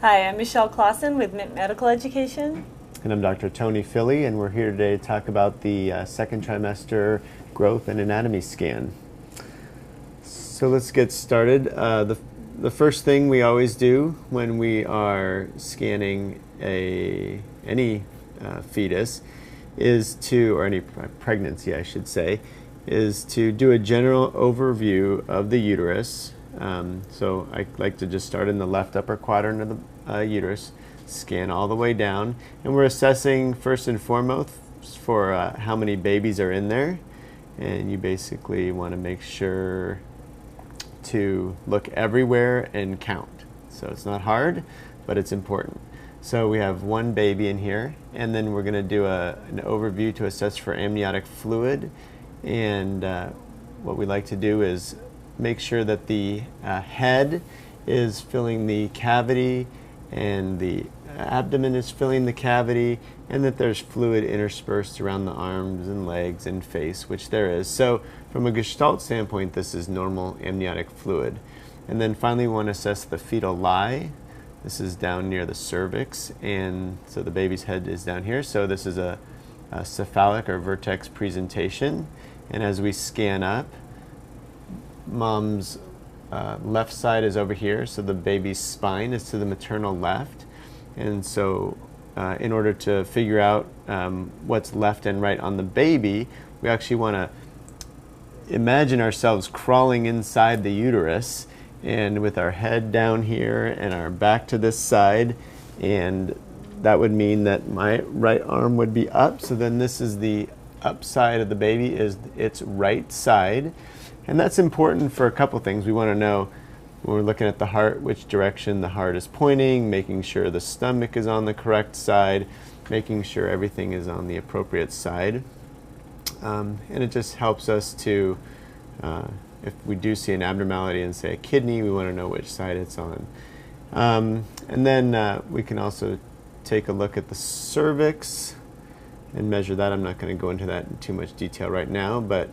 Hi, I'm Michelle Clausen with MIT Medical Education. And I'm Dr. Tony Philly, and we're here today to talk about the second trimester growth and anatomy scan. So let's get started. The first thing we always do when we are scanning any fetus is to, or any pregnancy I should say, is to do a general overview of the uterus. So I like to just start in the left upper quadrant of the uterus, scan all the way down, and we're assessing first and foremost for how many babies are in there. And you basically want to make sure to look everywhere and count. So it's not hard, but it's important. So we have one baby in here, and then we're going to do an overview to assess for amniotic fluid. And what we like to do is make sure that the head is filling the cavity and the abdomen is filling the cavity, and that there's fluid interspersed around the arms and legs and face, which there is. So from a Gestalt standpoint, this is normal amniotic fluid. And then finally we want to assess the fetal lie. This is down near the cervix, and so the baby's head is down here. So this is a cephalic or vertex presentation. And as we scan up, mom's left side is over here, so the baby's spine is to the maternal left. And so in order to figure out what's left and right on the baby, we actually want to imagine ourselves crawling inside the uterus, and with our head down here and our back to this side, and that would mean that my right arm would be up. So then this is the up side of the baby, is its right side. And that's important for a couple things. We want to know, when we're looking at the heart, which direction the heart is pointing, making sure the stomach is on the correct side, making sure everything is on the appropriate side. And it just helps us to, if we do see an abnormality in, say, a kidney, we want to know which side it's on. And then we can also take a look at the cervix and measure that. I'm not going to go into that in too much detail right now, but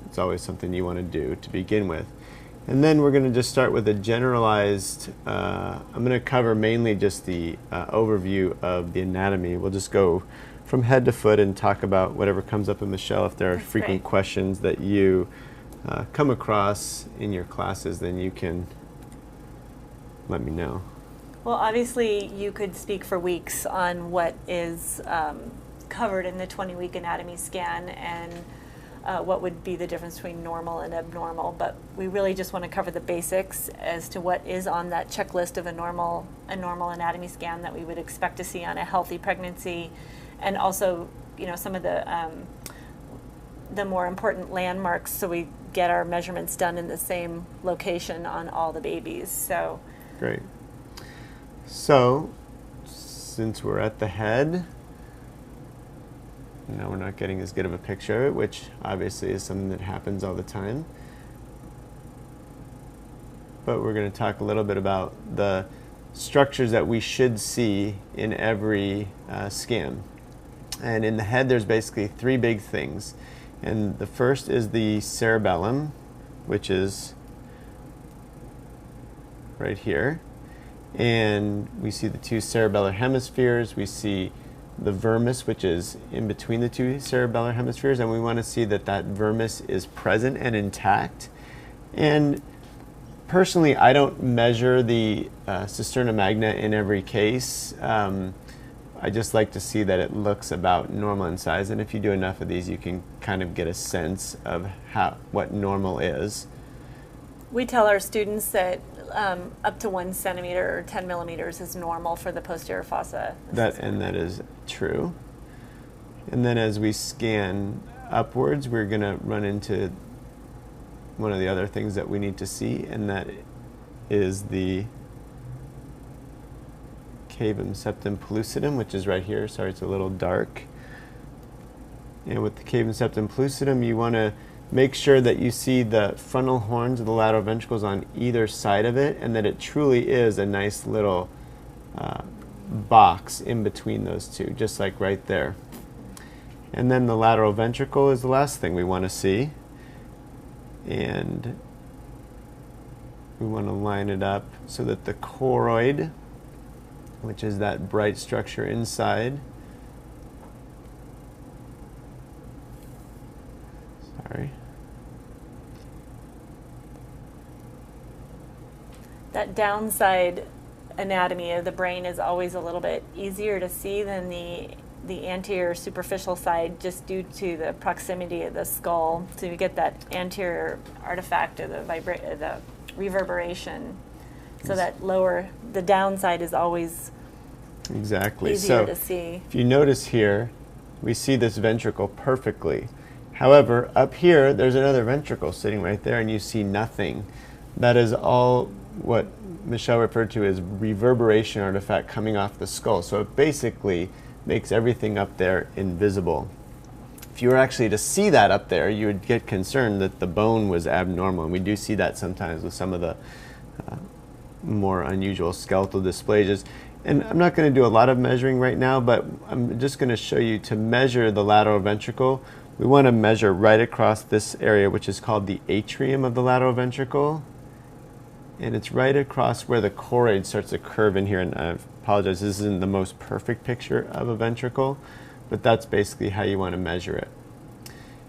it's always something you want to do to begin with. And then we're going to just start with a generalized, I'm going to cover mainly just the overview of the anatomy. We'll just go from head to foot and talk about whatever comes up. And Michelle, if there are frequent questions that you come across in your classes, then you can let me know. Well, obviously you could speak for weeks on what is covered in the 20-week anatomy scan and what would be the difference between normal and abnormal, but we really just want to cover the basics as to what is on that checklist of a normal anatomy scan that we would expect to see on a healthy pregnancy, and also, you know, some of the more important landmarks, so we get our measurements done in the same location on all the babies. So great. So since we're at the head, now we're not getting as good of a picture of it, which obviously is something that happens all the time. But we're going to talk a little bit about the structures that we should see in every scan. And in the head, there's basically three big things. And the first is the cerebellum, which is right here. And we see the two cerebellar hemispheres. We see the vermis, which is in between the two cerebellar hemispheres, and we want to see that that vermis is present and intact. And personally, I don't measure the cisterna magna in every case. I just like to see that it looks about normal in size, and if you do enough of these, you can kind of get a sense of what normal is. we tell our students that up to 1 centimeter or 10 millimeters is normal for the posterior fossa. That is true. And then as we scan upwards, we're going to run into one of the other things that we need to see, and that is the cavum septum pellucidum, which is right here. Sorry, it's a little dark. And with the cavum septum pellucidum, you want to make sure that you see the frontal horns of the lateral ventricles on either side of it, and that it truly is a nice little box in between those two, just like right there. And then the lateral ventricle is the last thing we want to see. And we want to line it up so that the choroid, which is that bright structure inside, sorry, that downside anatomy of the brain is always a little bit easier to see than the anterior superficial side, just due to the proximity of the skull. So you get that anterior artifact of the reverberation. So that the downside is always exactly easier to see. If you notice here, we see this ventricle perfectly. However, up here, there's another ventricle sitting right there, and you see nothing. That is all what Michelle referred to as reverberation artifact coming off the skull. So it basically makes everything up there invisible. If you were actually to see that up there, you would get concerned that the bone was abnormal. And we do see that sometimes with some of the more unusual skeletal dysplasias. And I'm not going to do a lot of measuring right now, but I'm just going to show you to measure the lateral ventricle. We want to measure right across this area, which is called the atrium of the lateral ventricle. And it's right across where the choroid starts to curve in here. And I apologize, this isn't the most perfect picture of a ventricle, but that's basically how you want to measure it.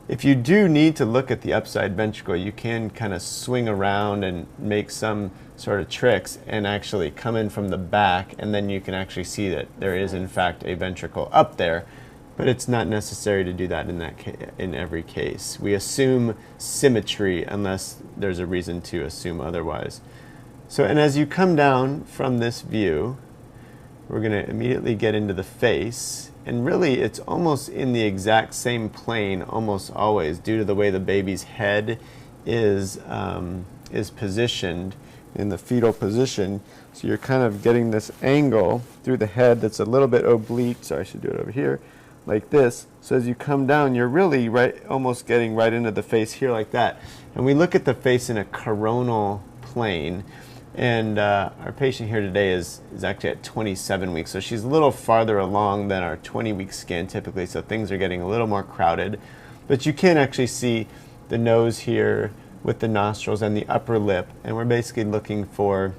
If you do need to look at the upside ventricle, you can kind of swing around and make some sort of tricks and actually come in from the back, and then you can actually see that there is in fact a ventricle up there, but it's not necessary to do that in every case. We assume symmetry unless there's a reason to assume otherwise. So, and as you come down from this view, we're going to immediately get into the face, and really it's almost in the exact same plane almost always, due to the way the baby's head is positioned in the fetal position. So you're kind of getting this angle through the head that's a little bit oblique. Sorry, I should do it over here, like this. So as you come down, you're really almost getting right into the face here like that. And we look at the face in a coronal plane. And our patient here today is actually at 27 weeks. So she's a little farther along than our 20-week scan typically. So things are getting a little more crowded. But you can actually see the nose here with the nostrils and the upper lip. And we're basically looking for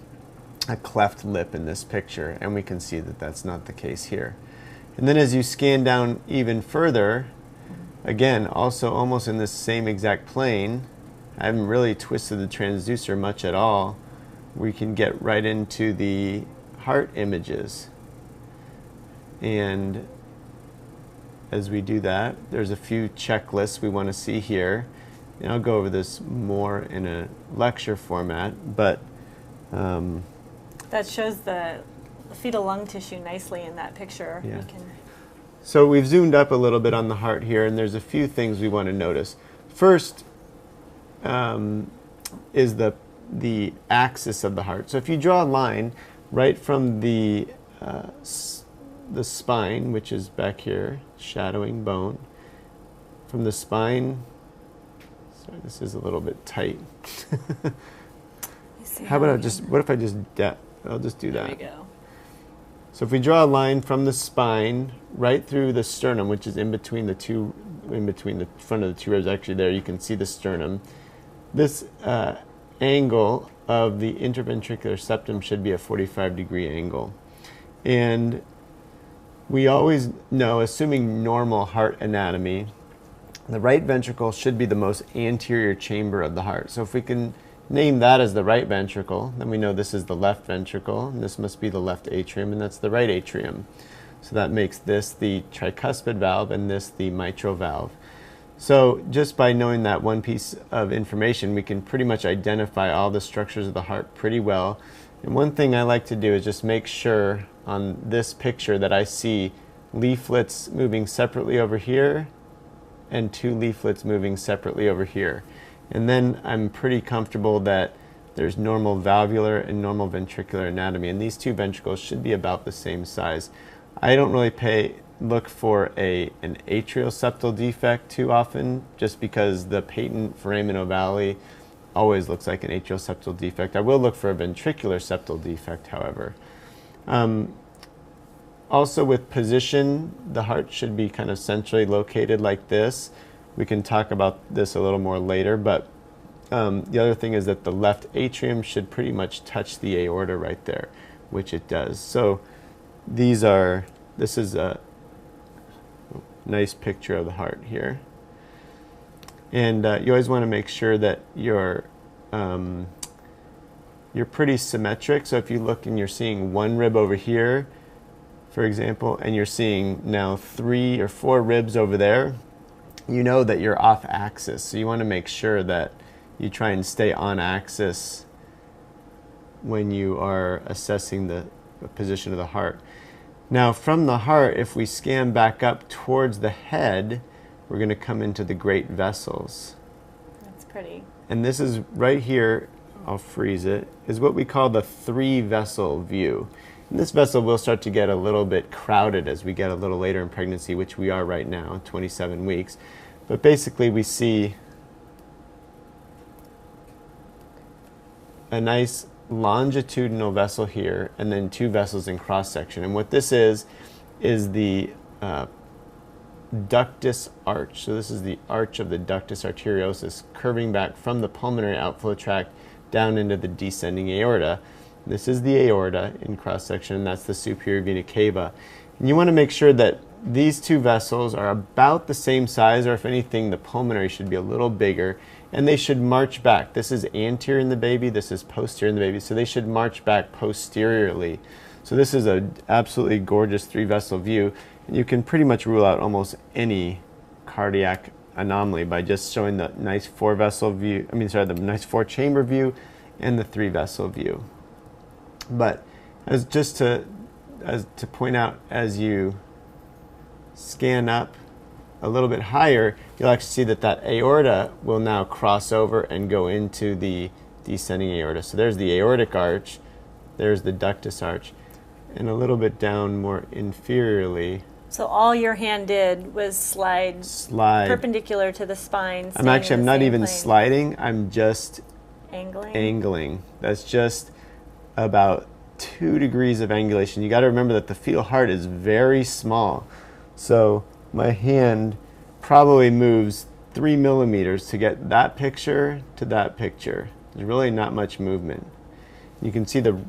a cleft lip in this picture. And we can see that that's not the case here. And then as you scan down even further, again, also almost in this same exact plane, I haven't really twisted the transducer much at all. We can get right into the heart images. And as we do that, there's a few checklists we want to see here. And I'll go over this more in a lecture format, but that shows the fetal lung tissue nicely in that picture. Yeah. So we've zoomed up a little bit on the heart here, and there's a few things we want to notice. First is the axis of the heart. So if you draw a line right from the spine, which is back here, shadowing bone, from the spine, sorry, this is a little bit tight. How about what if I just, I'll just do that. There we go. So if we draw a line from the spine right through the sternum, which is in between the front of the two ribs, actually there you can see the sternum. This angle of the interventricular septum should be a 45-degree angle. And we always know, assuming normal heart anatomy, the right ventricle should be the most anterior chamber of the heart. So if we can name that as the right ventricle, then we know this is the left ventricle, and this must be the left atrium, and that's the right atrium. So that makes this the tricuspid valve and this the mitral valve. So just by knowing that one piece of information, we can pretty much identify all the structures of the heart pretty well. And one thing I like to do is just make sure on this picture that I see leaflets moving separately over here and two leaflets moving separately over here. And then I'm pretty comfortable that there's normal valvular and normal ventricular anatomy, and these two ventricles should be about the same size. I don't really look for an atrial septal defect too often, just because the patent foramen ovale always looks like an atrial septal defect. I will look for a ventricular septal defect, however. Also with position, the heart should be kind of centrally located like this. We can talk about this a little more later, but The other thing is that the left atrium should pretty much touch the aorta right there, which it does. So this is a nice picture of the heart here. And you always want to make sure that you're pretty symmetric. So if you look and you're seeing one rib over here, for example, and you're seeing now 3 or 4 ribs over there, you know that you're off axis. So you want to make sure that you try and stay on axis when you are assessing the position of the heart. Now from the heart, if we scan back up towards the head, we're going to come into the great vessels. That's pretty. And this is right here, I'll freeze it, is what we call the 3-vessel view. And this vessel will start to get a little bit crowded as we get a little later in pregnancy, which we are right now, 27 weeks. But basically we see a nice longitudinal vessel here and then 2 vessels in cross section. And what this is the ductus arch. So this is the arch of the ductus arteriosus curving back from the pulmonary outflow tract down into the descending aorta. This is the aorta in cross section, and that's the superior vena cava. And you want to make sure that these 2 vessels are about the same size, or if anything, the pulmonary should be a little bigger, and they should march back. This is anterior in the baby, this is posterior in the baby, so they should march back posteriorly. So this is an absolutely gorgeous 3-vessel view. And you can pretty much rule out almost any cardiac anomaly by just showing the nice 4-vessel view, the nice 4-chamber view and the 3-vessel view. But as to point out, as you scan up a little bit higher, you'll actually see that aorta will now cross over and go into the descending aorta. So there's the aortic arch, there's the ductus arch, and a little bit down more inferiorly. So all your hand did was slide perpendicular to the spine. I'm not even plane. sliding, I'm just angling. That's just about 2 degrees of angulation. You got to remember that the fetal heart is very small. So my hand probably moves 3 millimeters to get that picture to that picture. There's really not much movement. You can see the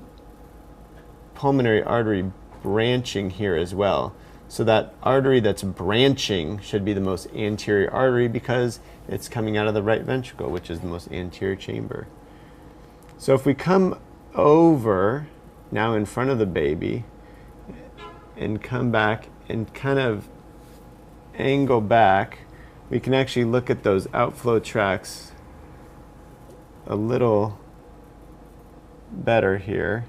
pulmonary artery branching here as well. So that artery that's branching should be the most anterior artery because it's coming out of the right ventricle, which is the most anterior chamber. So if we come over now in front of the baby and come back and kind of angle back, we can actually look at those outflow tracts a little better here.